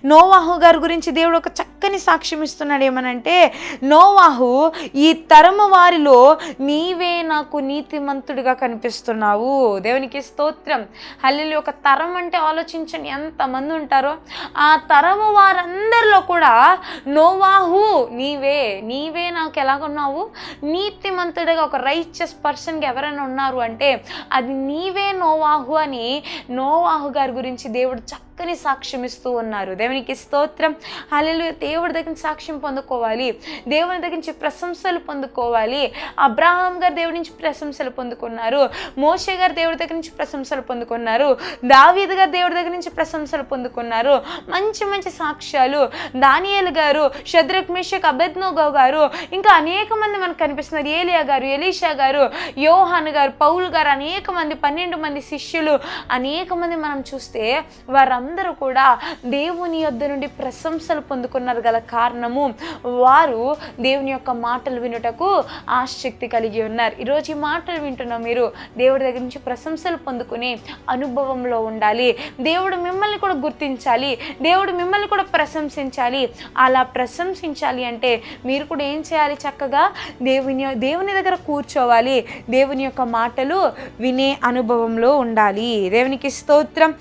నోవాహు గారి గురించి దేవుడు ఒక చక్కని సాక్ష్యం ఇస్తున్నాడు. ఏమనంటే, నోవాహు, ఈ తరము వారిలో నీవే నాకు నీతిమంతుడిగా కనిపిస్తున్నావు. దేవునికి స్తోత్రం. హల్లెలూయా. ఒక తరం అంటే ఆలోచించండి ఎంతమంది ఉంటారో. ఆ తరము వారందరిలో కూడా నోవాహు, నీవే నాకు ఎలాగున్నావు, నీతిమంతుడిగా, ఒక రైచియస్ పర్సన్గా ఎవరైనా ఉన్నారు అంటే అది నీవే నోవాహు అని నోవాహు గారి గురించి దేవుడు చక్కని సాక్ష్యం ఇస్తూ ఉన్నారు. దేవునికి స్తోత్రం. హల్లెలూయా. దేవుడి దగ్గర నుంచి సాక్ష్యం పొందుకోవాలి, దేవుని దగ్గర నుంచి ప్రశంసలు పొందుకోవాలి. అబ్రాహాం గారు దేవుడి నుంచి ప్రశంసలు పొందుకున్నారు, మోషే గారు దేవుడి దగ్గర నుంచి ప్రశంసలు పొందుకున్నారు, దావీదు గారు దేవుడి దగ్గర నుంచి ప్రశంసలు పొందుకున్నారు. మంచి మంచి సాక్ష్యాలు. దానియేలు గారు, షద్రక్ మేషక్ అబేద్నెగో గారు, ఇంకా అనేక మంది మనకు కనిపిస్తున్నారు. ఏలియా గారు, ఎలీషా గారు, యోహాను గారు, పౌలు గారు, అనేక మంది, 12 మంది శిష్యులు, అనేక మంది మనం చూస్తే వారందరూ కూడా దేవుని యొద్ద నుండి ప్రశంసలు పొందుకున్నారు గల కారణము వారు దేవుని యొక్క మాటలు వినుటకు ఆసక్తి కలిగి ఉన్నారు. ఈరోజు ఈ మాటలు వింటున్న మీరు దేవుడి దగ్గర నుంచి ప్రశంసలు పొందుకునే అనుభవంలో ఉండాలి. దేవుడు మిమ్మల్ని కూడా గుర్తించాలి, దేవుడు మిమ్మల్ని కూడా ప్రశంసించాలి. అలా ప్రశంసించాలి అంటే మీరు కూడా ఏం చేయాలి? చక్కగా దేవుని దగ్గర కూర్చోవాలి, దేవుని యొక్క మాటలు వినే అనుభవంలో ఉండాలి. దేవునికి స్తోత్రం.